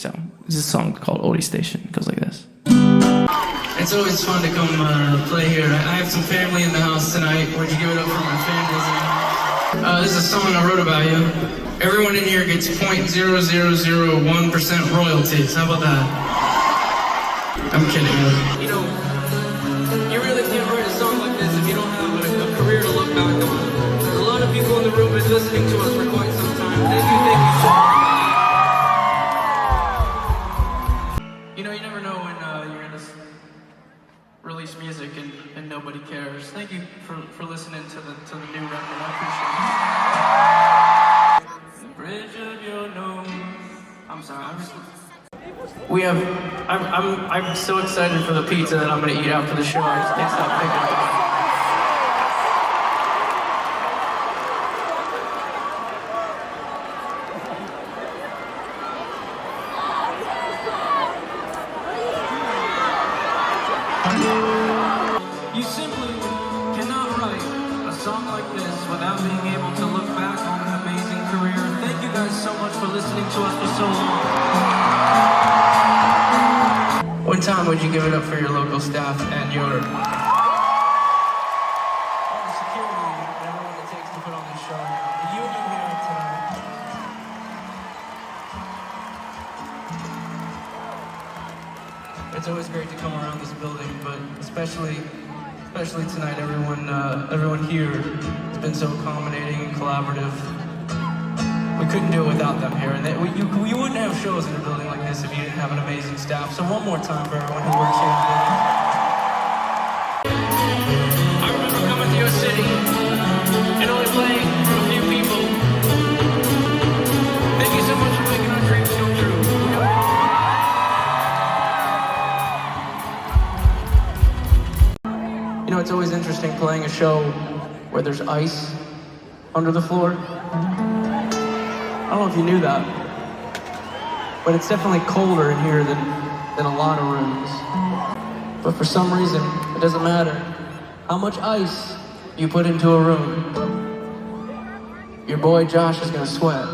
So this is a song called Oldies Station. It goes like this. It's always fun to come play here. I have some family in the house tonight. Would you give it up for my families in the house? This is a song I wrote about you. Everyone in here gets 0.0001% royalties. How about that? I'm kidding. You know, you really can't write a song like this if you don't have a career to look back on. A lot of people in the room have been listening to us for quite some time. Thank you. You know, you never know when you're going to release music and nobody cares. Thank you for listening to the new record. I appreciate it. The bridge of your nose. I'm sorry. I'm so excited for the pizza that I'm gonna eat after the show. I just can't stop thinking about it. You simply cannot write a song like this without being able to look back on an amazing career. Thank you guys so much for listening to us for so long. One time, would you give it up for your local staff and your security and everyone it takes to put on this show? The union here tonight. It's always great to come around this building, but especially tonight, everyone here has been so accommodating and collaborative. We couldn't do it without them here, and you wouldn't have shows in a building like this if you didn't have an amazing staff. So one more time for everyone who works here in the building. I remember coming to your city and only playing for a few people. Thank you so much for making our dreams come true. You know, it's always interesting playing a show where there's ice under the floor. I don't know if you knew that, but it's definitely colder in here than a lot of rooms. But for some reason, it doesn't matter how much ice you put into a room. Your boy Josh is gonna sweat.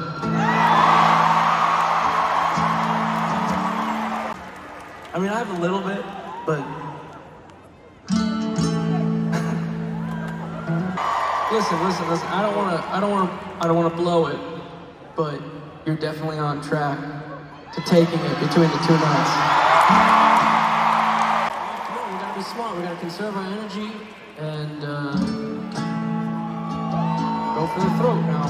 I mean, I have a little bit, but listen. I don't wanna blow it. But you're definitely on track to taking it between the 2 nights. No, we gotta be smart. We gotta conserve our energy and go for the throat now.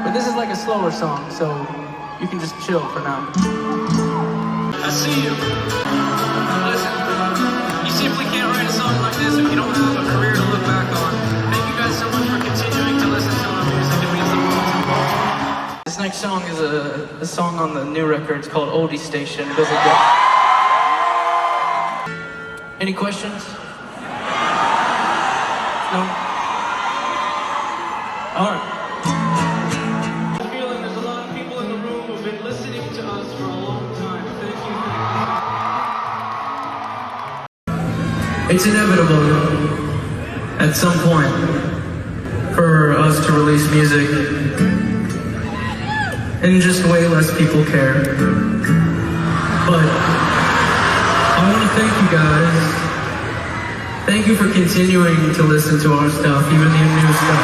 But this is like a slower song, so you can just chill for now. I see you. Listen, you simply can't write a song like this if you don't have a career to look back on. Thank you guys so much for continuing to listen to our music. This next song is a song on the new record. It's called Oldies Station. It goes like this. Any questions? No? Alright. I'm feeling there's a lot of people in the room who've been listening to us for a long time. Thank you. It's inevitable at some point for us to release music and just way less people care. But I want to thank you guys. Thank you for continuing to listen to our stuff, even the new stuff.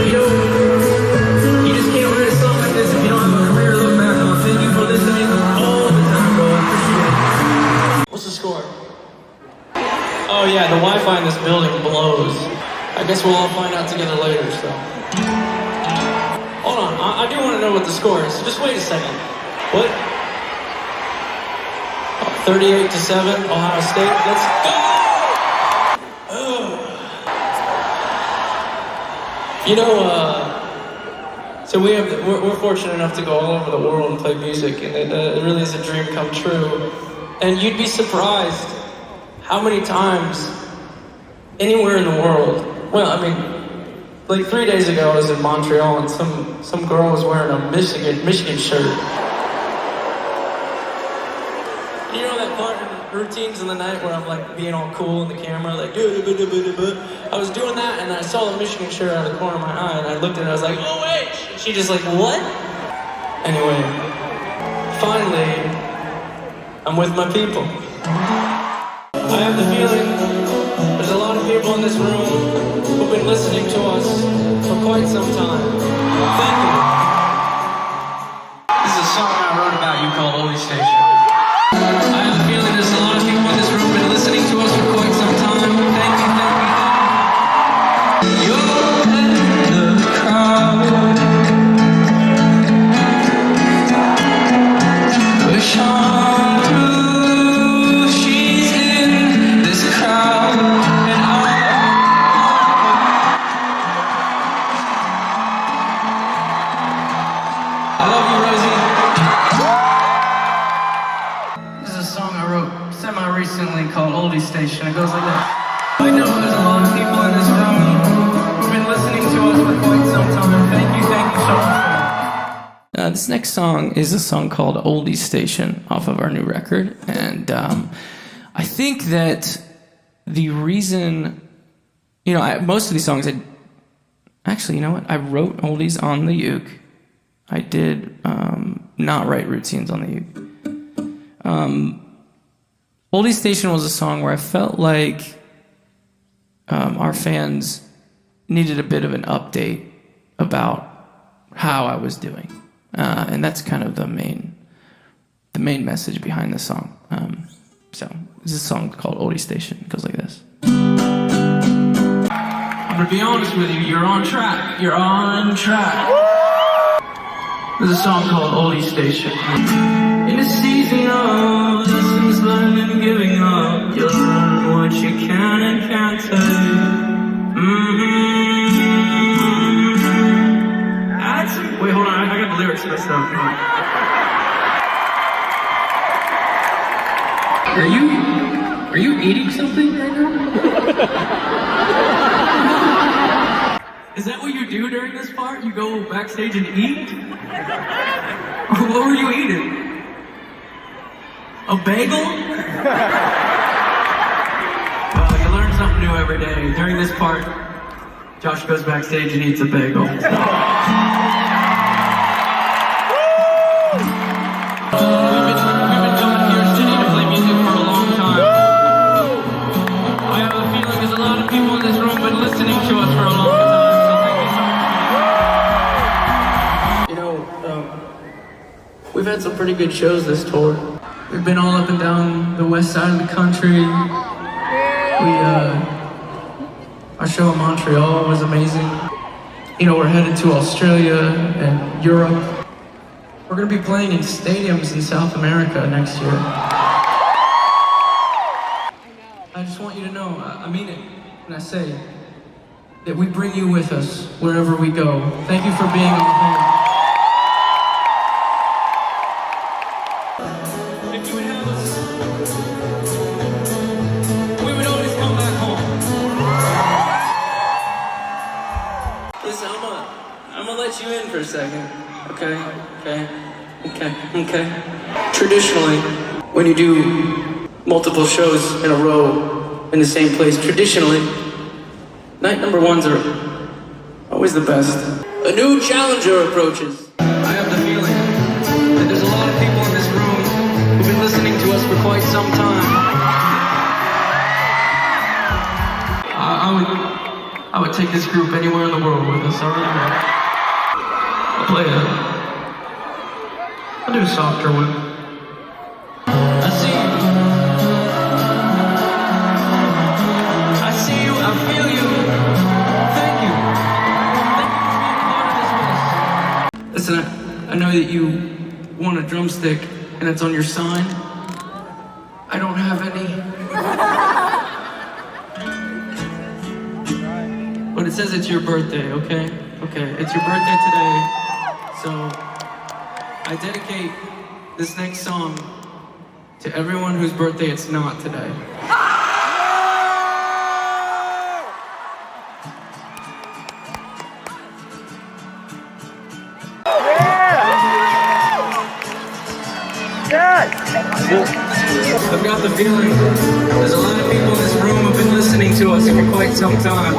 You know, you just can't write a song like this if you don't have a career to look back on. Thank you for listening all the time, bro. I appreciate it. What's the score? Oh yeah, the Wi-Fi in this building blows. I guess we'll all find out together later, so. Hold on, I do want to know what the score is, so just wait a second. What? 38-7, Ohio State, let's go! You know, so we're fortunate enough to go all over the world and play music, and it really is a dream come true. And you'd be surprised how many times, anywhere in the world, well, I mean, like 3 days ago I was in Montreal and some girl was wearing a Michigan shirt. You know that part routines in the night where I'm like being all cool in the camera, like I was doing that and I saw the Michigan shirt out of the corner of my eye and I looked at it, I was like, oh wait! She just like, what? Anyway, finally, I'm with my people. I have the feeling there's a lot of people in this room who've been listening to us for quite some time. Thank you. This is a song I wrote about you called Oldies Station. I have a feeling there's a lot of people in this room who've been listening to us for quite some time. Thank you, thank you. You're in the crowd. Push on through. She's in this crowd. And I love you, Rosie. This is a song I wrote semi-recently called Oldies Station. It goes like that. I know there's a lot of people in this room who've been listening to us for quite some time. Thank you so much. This next song is a song called Oldies Station off of our new record. And I think that the reason, most of these songs, actually, you know what? I wrote Oldies on the uke. I did not write routines on the uke. Oldies Station was a song where I felt like our fans needed a bit of an update about how I was doing. And that's kind of the main message behind the song. So this is a song called Oldies Station. It goes like this. I'm gonna be honest with you, you're on track. You're on track. There's a song called Oldies Station. In a season of lessons learned and giving up, you learn what you can and can't take. Wait, hold on, I got the lyrics messed up. Are you eating something right now? Is that what you do during this part? You go backstage and eat? What were you eating? A bagel? Well, you learn something new every day. During this part, Josh goes backstage and eats a bagel. We've been coming to your city to play music for a long time. I have a feeling there's a lot of people in this room who've been listening to us for a long time. We've had some pretty good shows this tour. We've been all up and down the west side of the country. Our show in Montreal was amazing. We're headed to Australia and Europe. We're gonna be playing in stadiums in South America next year. I just want you to know, I mean it when I say that we bring you with us wherever we go. Thank you for being our home. If you would have us, we would always come back home. Listen, I'm gonna let you in for a second. Okay. Traditionally, when you do multiple shows in a row in the same place, traditionally, night number ones are always the best. A new challenger approaches. I have the feeling that there's a lot of people in this room who've been listening to us for quite some time. I would take this group anywhere in the world with us. I'll play it. I'll do a softer one. I see you, I feel you. Thank you. Thank you for being a part of this. Listen, I know that you want a drumstick and it's on your sign. I don't have any. But it says it's your birthday, okay? Okay, it's your birthday today. So I dedicate this next song to everyone whose birthday it's not today. Yes! I've got the feeling there's a lot of people in this room who've been listening to us for quite some time.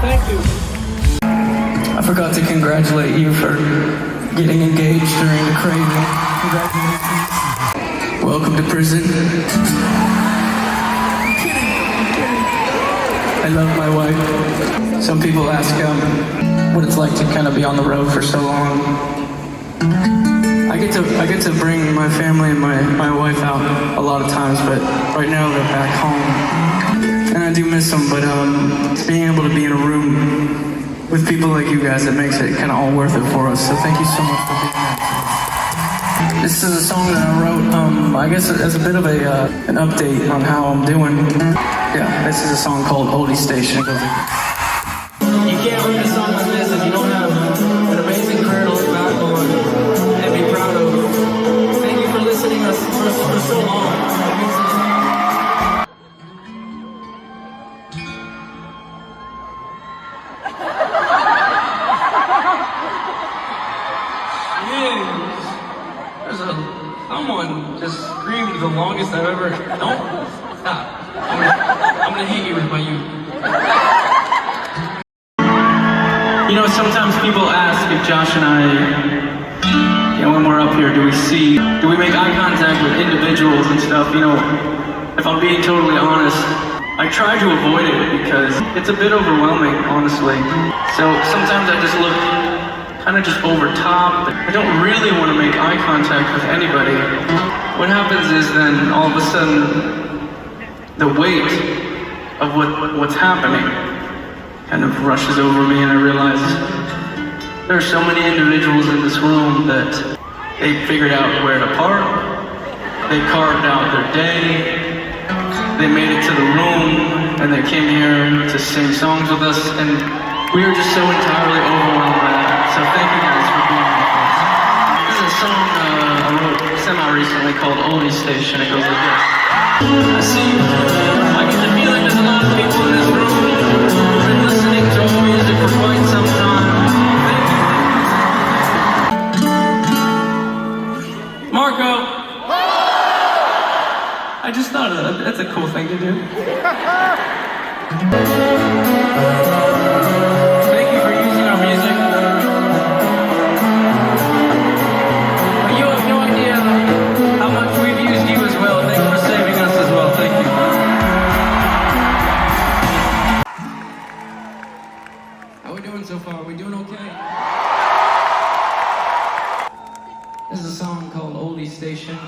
Thank you. I forgot to congratulate you for getting engaged during the craving. Congratulations. Welcome to prison. I love my wife. Some people ask what it's like to kind of be on the road for so long. I get to bring my family and my wife out a lot of times, but right now they're back home. And I do miss them, but being able to be in a room with people like you guys, it makes it kind of all worth it for us. So thank you so much for being here. This is a song that I wrote, I guess as a bit of an update on how I'm doing. Yeah, this is a song called Oldies Station. It goes like, you can't write a song like this if you don't have an amazing career to look back on and be proud of. Thank you for listening to us for so long. Someone just screamed the longest I've ever. Don't stop. I'm gonna hit you with my youth. You know, sometimes people ask if Josh and I, when we're up here, do we make eye contact with individuals and stuff? You know, if I'm being totally honest, I try to avoid it because it's a bit overwhelming, honestly. So sometimes I just look kind of just over top. I don't really want to make eye contact with anybody. What happens is then all of a sudden the weight of what's happening kind of rushes over me, and I realize there are so many individuals in this room that they figured out where to park, they carved out their day, they made it to the room, and they came here to sing songs with us, and we are just so entirely overwhelmed by that. So thank you guys for being with us. This is a song I wrote semi-recently called Oldies Station. It goes like this. I get the feeling there's a lot of people in this room who've been listening to our music for quite some time. Marco! I just thought that's a cool thing to do. Thank you for using our music. You have no idea how much we've used you as well. Thank you for saving us as well. Thank you. How are we doing so far? Are we doing okay? This is a song called Oldies Station.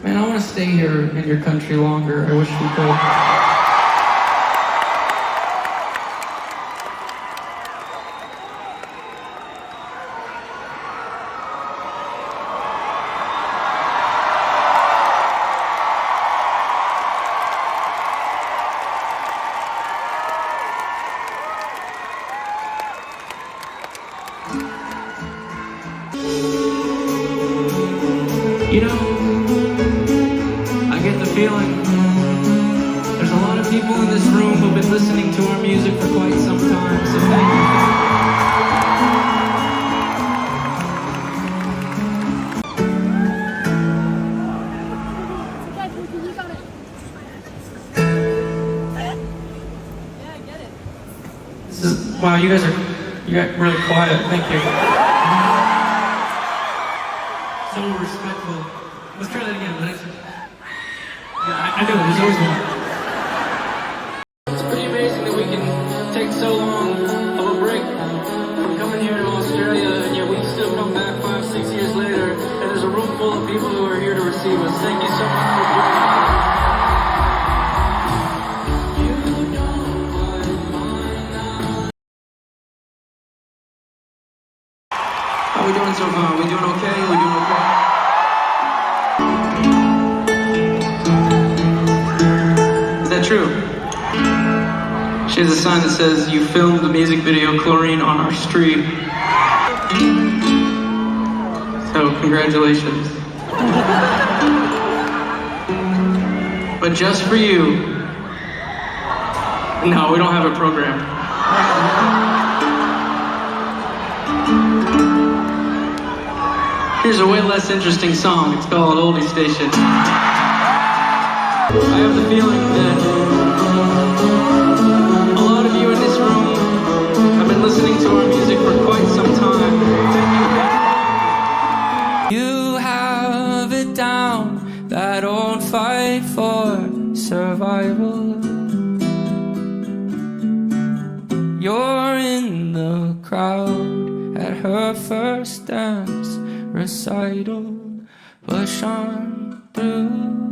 Man, I want to stay here in your country longer. I wish we could. You know, I get the feeling there's a lot of people in this room who've been listening to our music for quite some time, so thank you. Wow, you got really quiet. Thank you. So respectful. Let's try that again. Yeah, I do. There's always one. It's pretty amazing that we can take so long of a break from coming here to Australia, and yet we still come back 5-6 years later, and there's a room full of people who are here to receive us. Thank you so much for joining us. How are we doing so far? Are we doing okay? Are we doing okay? Is that true? She has a sign that says, "You filmed the music video Chlorine on our street." So, congratulations. But just for you, No, we don't have a program. Here's a way less interesting song. It's called Oldies Station. I have the feeling that a lot of you in this room have been listening to our music for quite some time. You have it down, that old fight for survival. You're in the crowd at her first dance recital. Push on through.